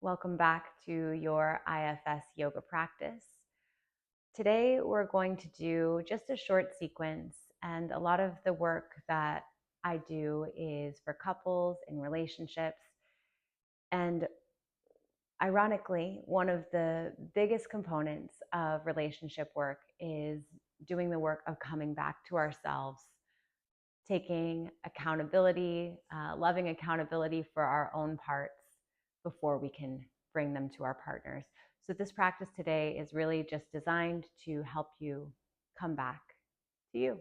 Welcome back to your IFS yoga practice. Today we're going to do just a short sequence, and a lot of the work that I do is for couples in relationships. And ironically, one of the biggest components of relationship work is doing the work of coming back to ourselves, taking accountability, loving accountability for our own parts before we can bring them to our partners. So this practice today is really just designed to help you come back to you.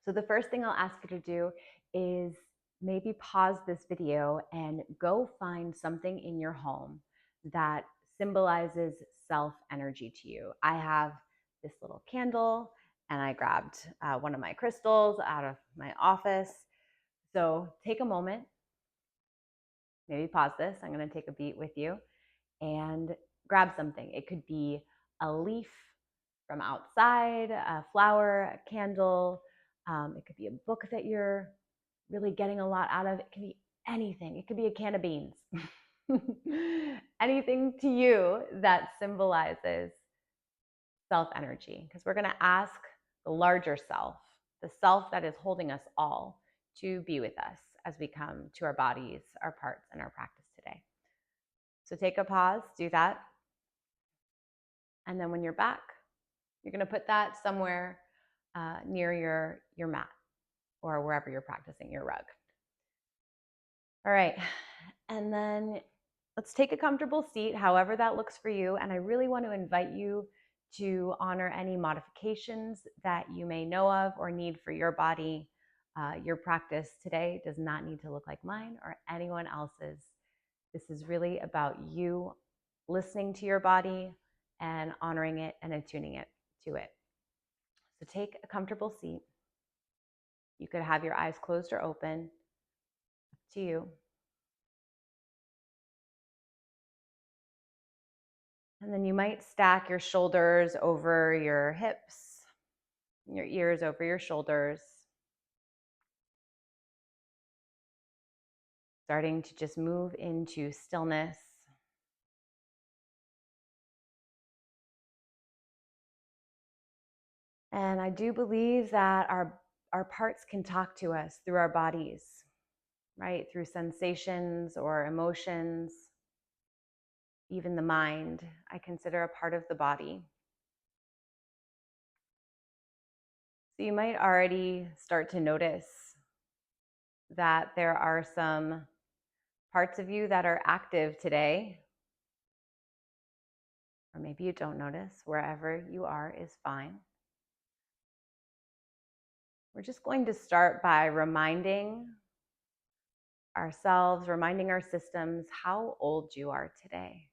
So the first thing I'll ask you to do is maybe pause this video and go find something in your home that symbolizes self energy to you. I have this little candle, and I grabbed one of my crystals out of my office. So take a moment, maybe pause this. I'm going to take a beat with you and grab something. It could be a leaf from outside, a flower, a candle. It could be a book that you're really getting a lot out of. It can be anything. It could be a can of beans. Anything to you that symbolizes self energy, because we're going to ask the larger self, the self that is holding us all, to be with us as we come to our bodies, our parts, and our practice today. So take a pause, do that. And then when you're back, you're going to put that somewhere near your mat or wherever you're practicing, your rug. All right. And then let's take a comfortable seat, however that looks for you. And I really want to invite you to honor any modifications that you may know of or need for your body. Your practice today does not need to look like mine or anyone else's. This is really about you listening to your body and honoring it and attuning it to it. So take a comfortable seat. You could have your eyes closed or open, up to you. And then you might stack your shoulders over your hips, your ears over your shoulders, starting to just move into stillness. And I do believe that our parts can talk to us through our bodies, right? Through sensations or emotions, even the mind, I consider a part of the body. So you might already start to notice that there are some parts of you that are active today. Or maybe you don't notice. Wherever you are is fine. We're just going to start by reminding ourselves, reminding our systems how old you are today.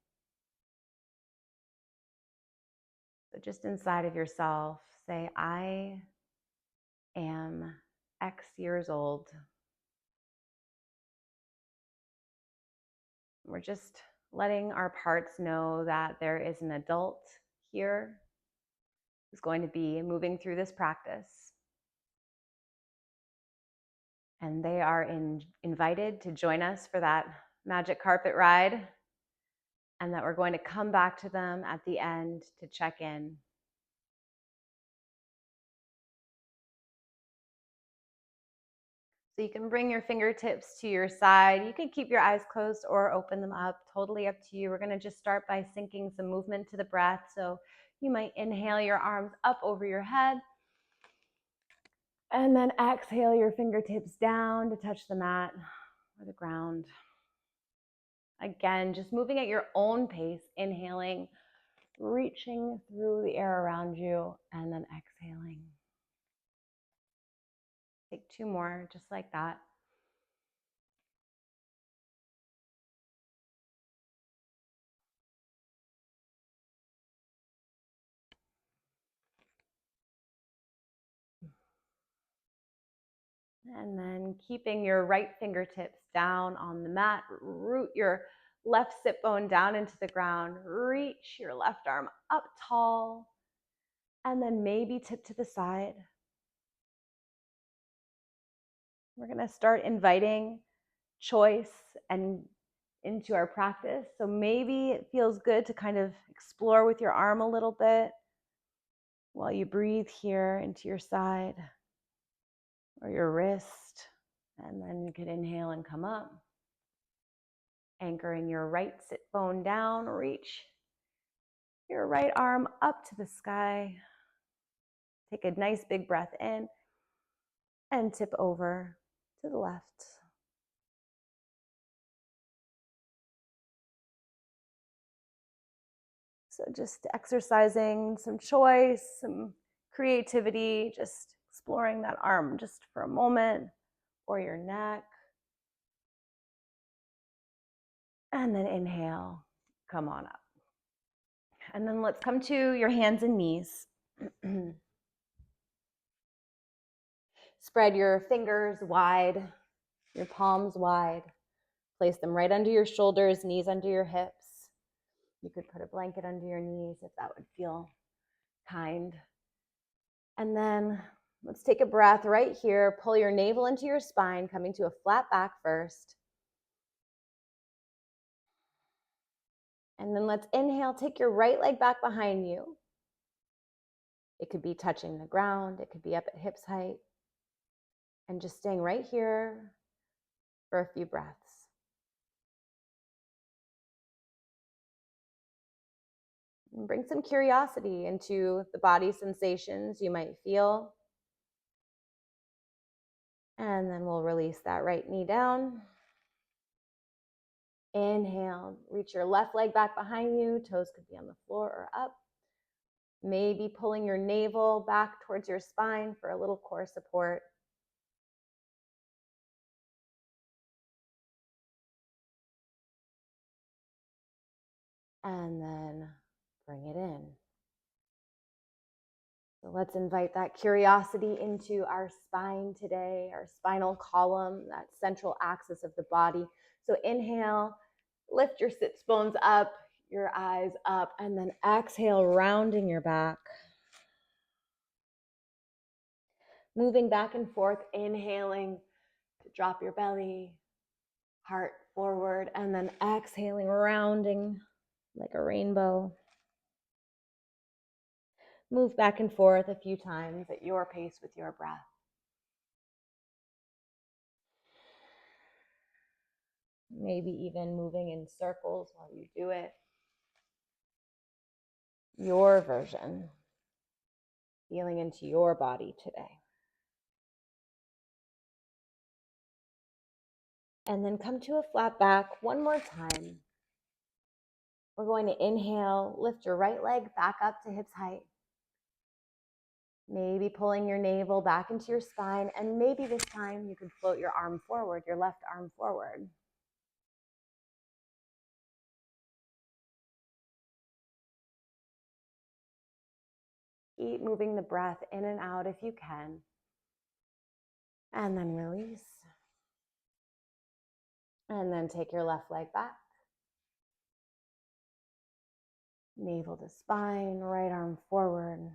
So just inside of yourself, say, I am X years old. We're just letting our parts know that there is an adult here who's going to be moving through this practice. And they are invited to join us for that magic carpet ride, and that we're going to come back to them at the end to check in. So you can bring your fingertips to your side. You can keep your eyes closed or open them up, totally up to you. We're going to just start by syncing some movement to the breath. So you might inhale your arms up over your head, and then exhale your fingertips down to touch the mat or the ground. Again, just moving at your own pace, inhaling, reaching through the air around you, and then exhaling. Take two more, just like that. And then keeping your right fingertips down on the mat, root your left sit bone down into the ground, reach your left arm up tall, and then maybe tip to the side. We're going to start inviting choice and into our practice. So maybe it feels good to kind of explore with your arm a little bit while you breathe here into your side or your wrist. And then you could inhale and come up. Anchoring your right sit bone down, reach your right arm up to the sky. Take a nice big breath in and tip over to the left. So just exercising some choice, some creativity, just exploring that arm just for a moment, or your neck. And then inhale, come on up. And then let's come to your hands and knees. Spread your fingers wide, your palms wide. Place them right under your shoulders, knees under your hips. You could put a blanket under your knees if that would feel kind. And then let's take a breath right here. Pull your navel into your spine, coming to a flat back first. And then let's inhale, take your right leg back behind you. It could be touching the ground. It could be up at hips height. And just staying right here for a few breaths. And bring some curiosity into the body sensations you might feel. And then we'll release that right knee down. Inhale, reach your left leg back behind you. Toes could be on the floor or up. Maybe pulling your navel back towards your spine for a little core support. And then bring it in. So let's invite that curiosity into our spine today, our spinal column, that central axis of the body. So inhale, lift your sits bones up, your eyes up, and then exhale, rounding your back. Moving back and forth, inhaling to drop your belly, heart forward, and then exhaling, rounding like a rainbow. Move back and forth a few times at your pace with your breath. Maybe even moving in circles while you do it. Your version, feeling into your body today. And then come to a flat back one more time. We're going to inhale, lift your right leg back up to hips height. Maybe pulling your navel back into your spine, and maybe this time you could float your arm forward, your left arm forward. Keep moving the breath in and out if you can. And then release. And then take your left leg back. Navel to spine, right arm forward.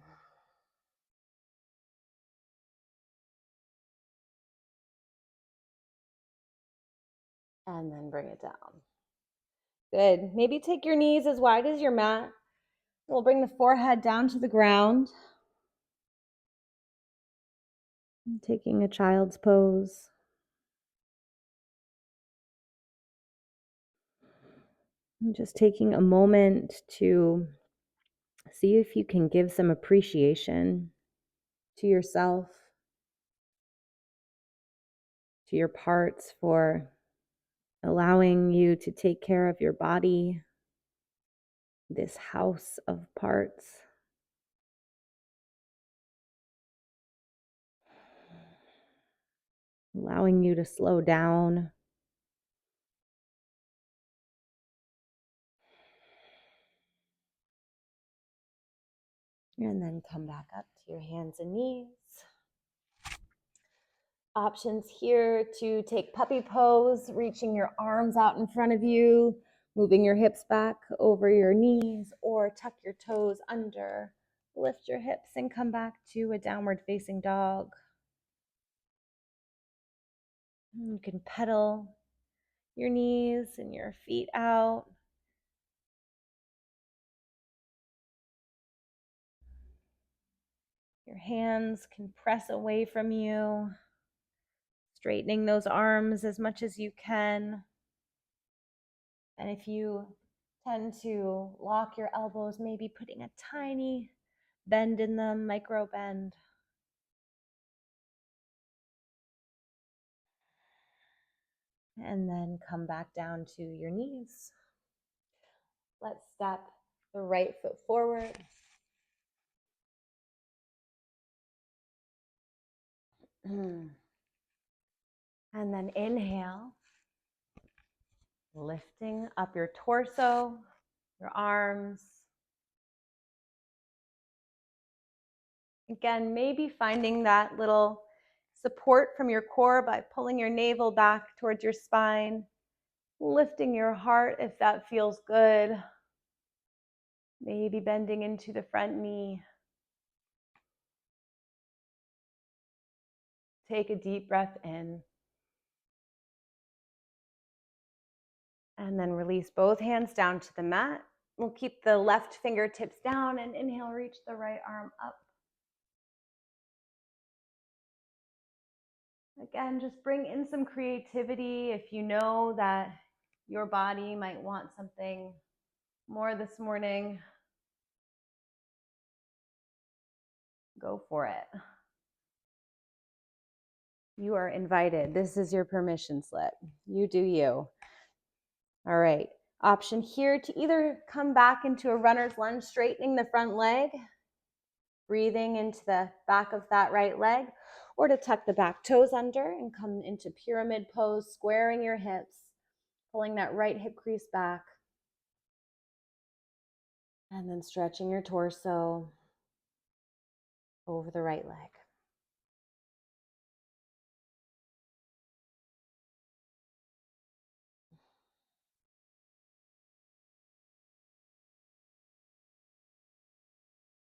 And then bring it down. Good. Maybe take your knees as wide as your mat. We'll bring the forehead down to the ground. Taking a child's pose. And just taking a moment to see if you can give some appreciation to yourself, to your parts, for allowing you to take care of your body, this house of parts. Allowing you to slow down. And then come back up to your hands and knees. Options here to take puppy pose, reaching your arms out in front of you, moving your hips back over your knees, or tuck your toes under, lift your hips and come back to a downward facing dog. You can pedal your knees and your feet out. Your hands can press away from you, straightening those arms as much as you can. And if you tend to lock your elbows, maybe putting a tiny bend in them, micro bend. And then come back down to your knees. Let's step the right foot forward. And then inhale, lifting up your torso, your arms. Again, maybe finding that little support from your core by pulling your navel back towards your spine, lifting your heart if that feels good. Maybe bending into the front knee. Take a deep breath in. And then release both hands down to the mat. We'll keep the left fingertips down and inhale, reach the right arm up. Again, just bring in some creativity. If you know that your body might want something more this morning, go for it. You are invited. This is your permission slip. You do you. All right. Option here to either come back into a runner's lunge, straightening the front leg, breathing into the back of that right leg, or to tuck the back toes under and come into pyramid pose, squaring your hips, pulling that right hip crease back, and then stretching your torso over the right leg.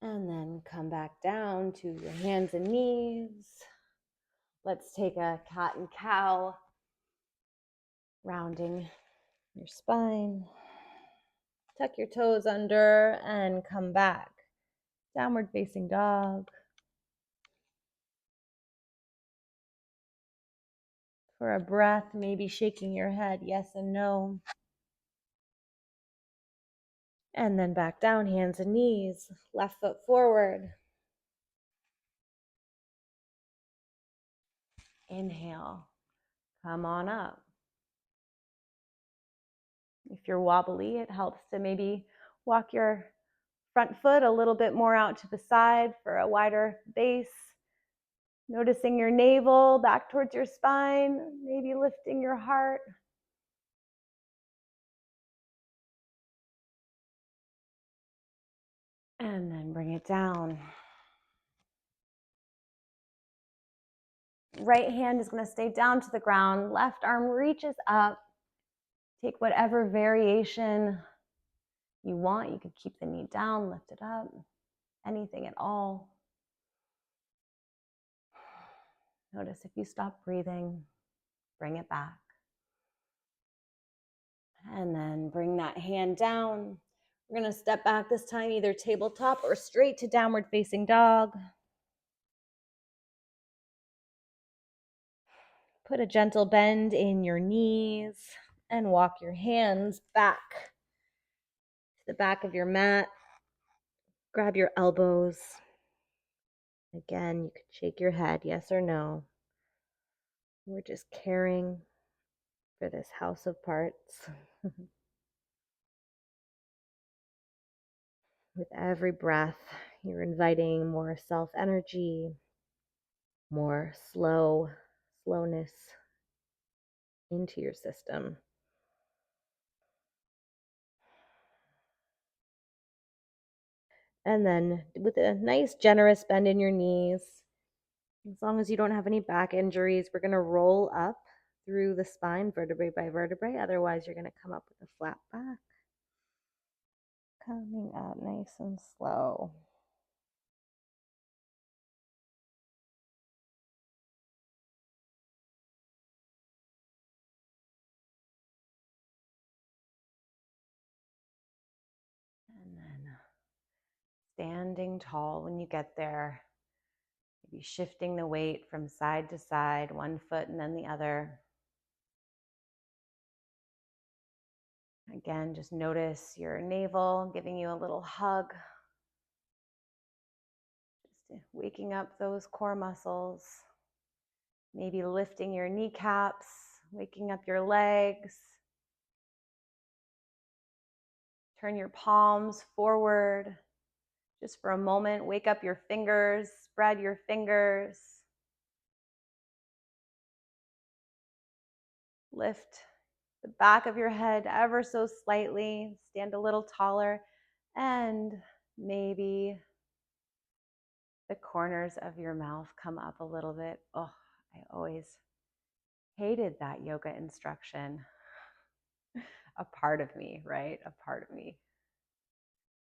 And then come back down to your hands and knees. Let's take a cat and cow, rounding your spine. Tuck your toes under and come back. Downward facing dog. For a breath, maybe shaking your head yes and no. And then back down, hands and knees, left foot forward. Inhale, come on up. If you're wobbly, it helps to maybe walk your front foot a little bit more out to the side for a wider base. Noticing your navel back towards your spine, maybe lifting your heart. And then bring it down. Right hand is going to stay down to the ground. Left arm reaches up. Take whatever variation you want. You could keep the knee down, lift it up, anything at all. Notice if you stop breathing, bring it back. And then bring that hand down. We're going to step back this time, either tabletop or straight to downward facing dog. Put a gentle bend in your knees and walk your hands back to the back of your mat. Grab your elbows. Again, you could shake your head, yes or no. We're just caring for this house of parts. With every breath, you're inviting more self-energy, more slowness into your system. And then with a nice generous bend in your knees, as long as you don't have any back injuries, we're going to roll up through the spine, vertebrae by vertebrae. Otherwise, you're going to come up with a flat back. Coming up nice and slow. standing tall when you get there. Maybe shifting the weight from side to side, one foot and then the other. Again, just notice your navel giving you a little hug. Just waking up those core muscles. Maybe lifting your kneecaps, waking up your legs. Turn your palms forward. Just for a moment, wake up your fingers, spread your fingers. Lift the back of your head ever so slightly, stand a little taller, and maybe the corners of your mouth come up a little bit. Oh, I always hated that yoga instruction. A part of me, right? A part of me.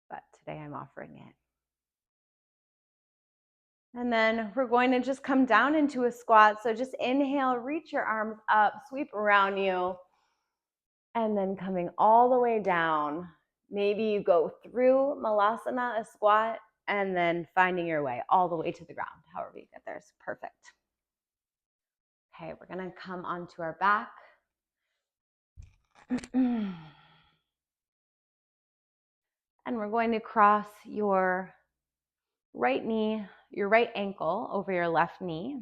But today I'm offering it. And then we're going to just come down into a squat. So just inhale, reach your arms up, sweep around you. And then coming all the way down. Maybe you go through Malasana, a squat, and then finding your way all the way to the ground. However you get there is perfect. Okay, we're going to come onto our back. And we're going to cross your right knee, your right ankle over your left knee.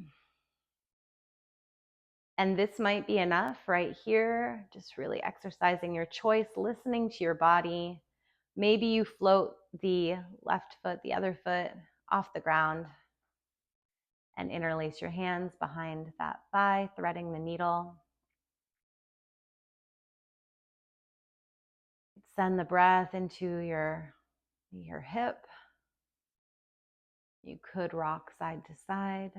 And this might be enough right here, just really exercising your choice, listening to your body. Maybe you float the left foot, the other foot off the ground and interlace your hands behind that thigh, threading the needle. Send the breath into your hip. You could rock side to side.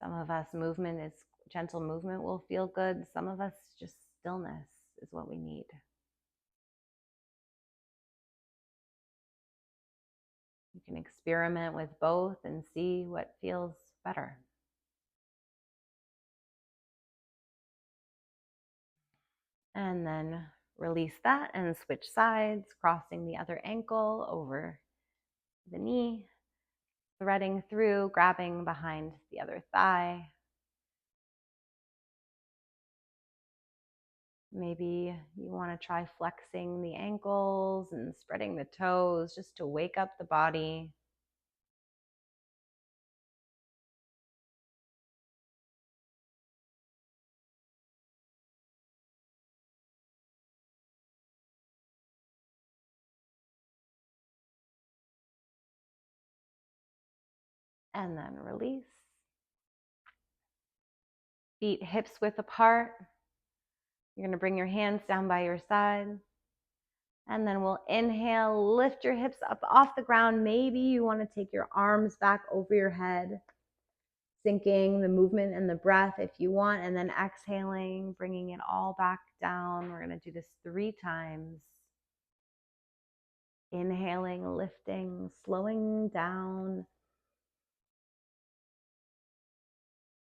Some of us gentle movement will feel good. Some of us just stillness is what we need. You can experiment with both and see what feels better. And then release that and switch sides, crossing the other ankle over the knee, threading through, grabbing behind the other thigh. Maybe you want to try flexing the ankles and spreading the toes just to wake up the body. And then release. Feet hips width apart. You're going to bring your hands down by your side. And then we'll inhale, lift your hips up off the ground. Maybe you want to take your arms back over your head, syncing the movement and the breath if you want, and then exhaling, bringing it all back down. We're going to do this 3 times. Inhaling, lifting, slowing down.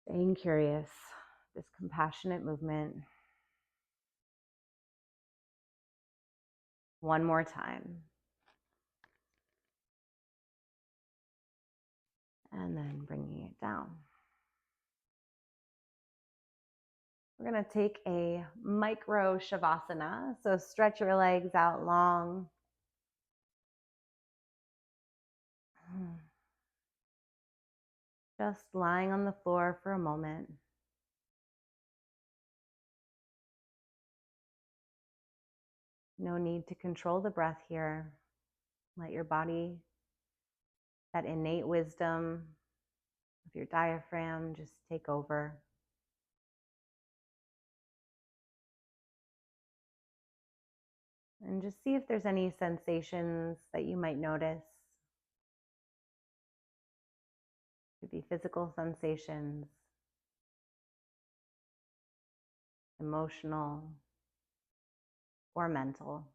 Staying curious, this compassionate movement. One more time. And then bringing it down. We're going to take a micro shavasana. So stretch your legs out long. Just lying on the floor for a moment. No need to control the breath here. Let your body, that innate wisdom of your diaphragm, just take over. And just see if there's any sensations that you might notice. Could be physical sensations, emotional, or mental.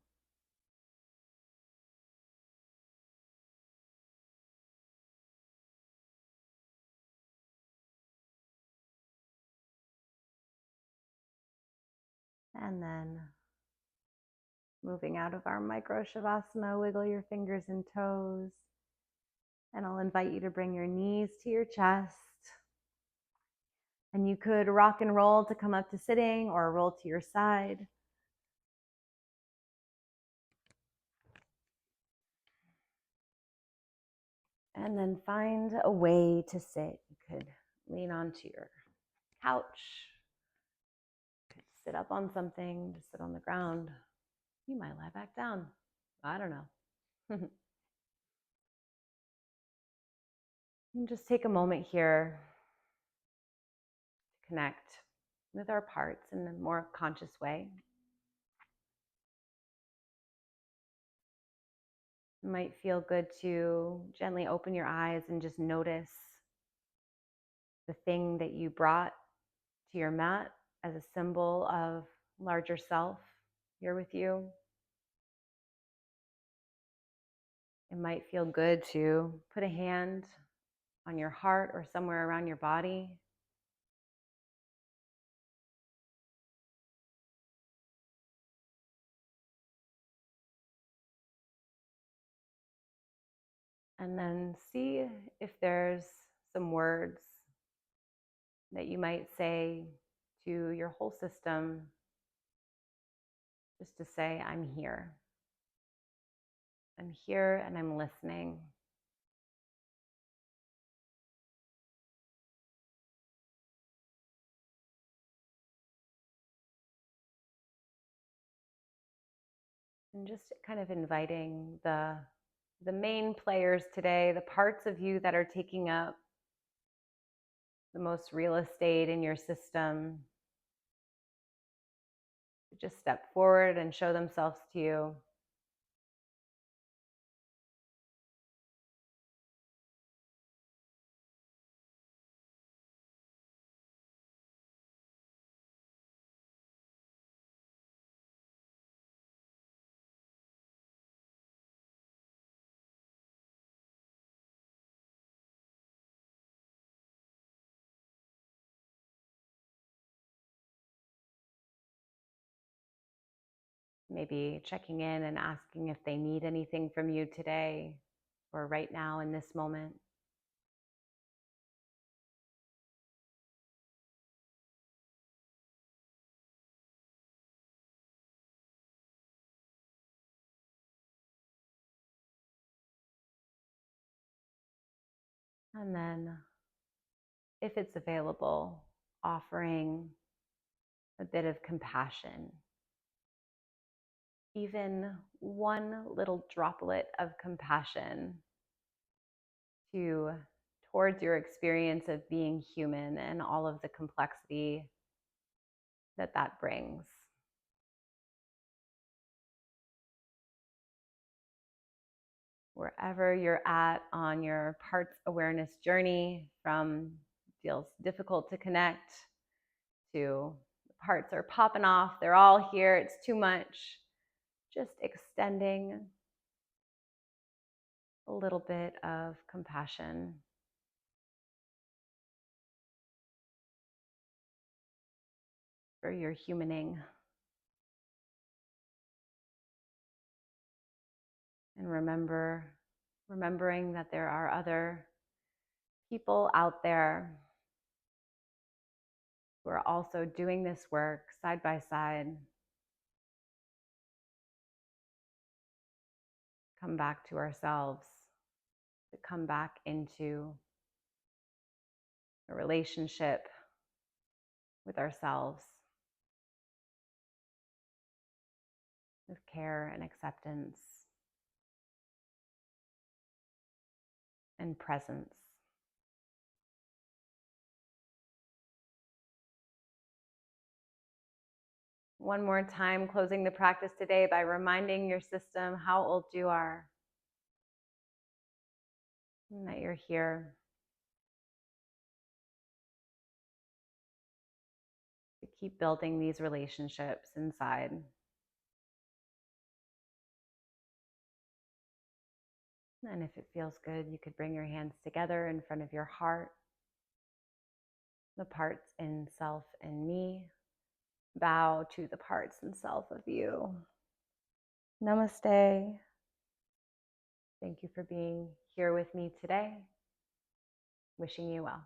And then Moving out of our micro shavasana, wiggle your fingers and toes. And I'll invite you to bring your knees to your chest. And you could rock and roll to come up to sitting or roll to your side. And then find a way to sit. You could lean onto your couch. You could sit up on something, just sit on the ground. You might lie back down. I don't know. And just take a moment here to connect with our parts in a more conscious way. It might feel good to gently open your eyes and just notice the thing that you brought to your mat as a symbol of larger self here with you. It might feel good to put a hand on your heart or somewhere around your body. And then see if there's some words that you might say to your whole system, just to say, I'm here. I'm here and I'm listening. And just kind of inviting the main players today, the parts of you that are taking up the most real estate in your system, to just step forward and show themselves to you. Maybe checking in and asking if they need anything from you today or right now in this moment. And then, if it's available, offering a bit of compassion. Even one little droplet of compassion towards your experience of being human and all of the complexity that brings. Wherever you're at on your parts awareness journey, from feels difficult to connect to parts are popping off, they're all here, it's too much, just extending a little bit of compassion. For your humaning. And remembering that there are other people out there who are also doing this work side by side. Come back to ourselves, to come back into a relationship with ourselves, with care and acceptance and presence. One more time, closing the practice today by reminding your system how old you are and that you're here to keep building these relationships inside. And if it feels good, you could bring your hands together in front of your heart. The parts in self and me bow to the parts and self of you. Namaste. Thank you for being here with me today. Wishing you well.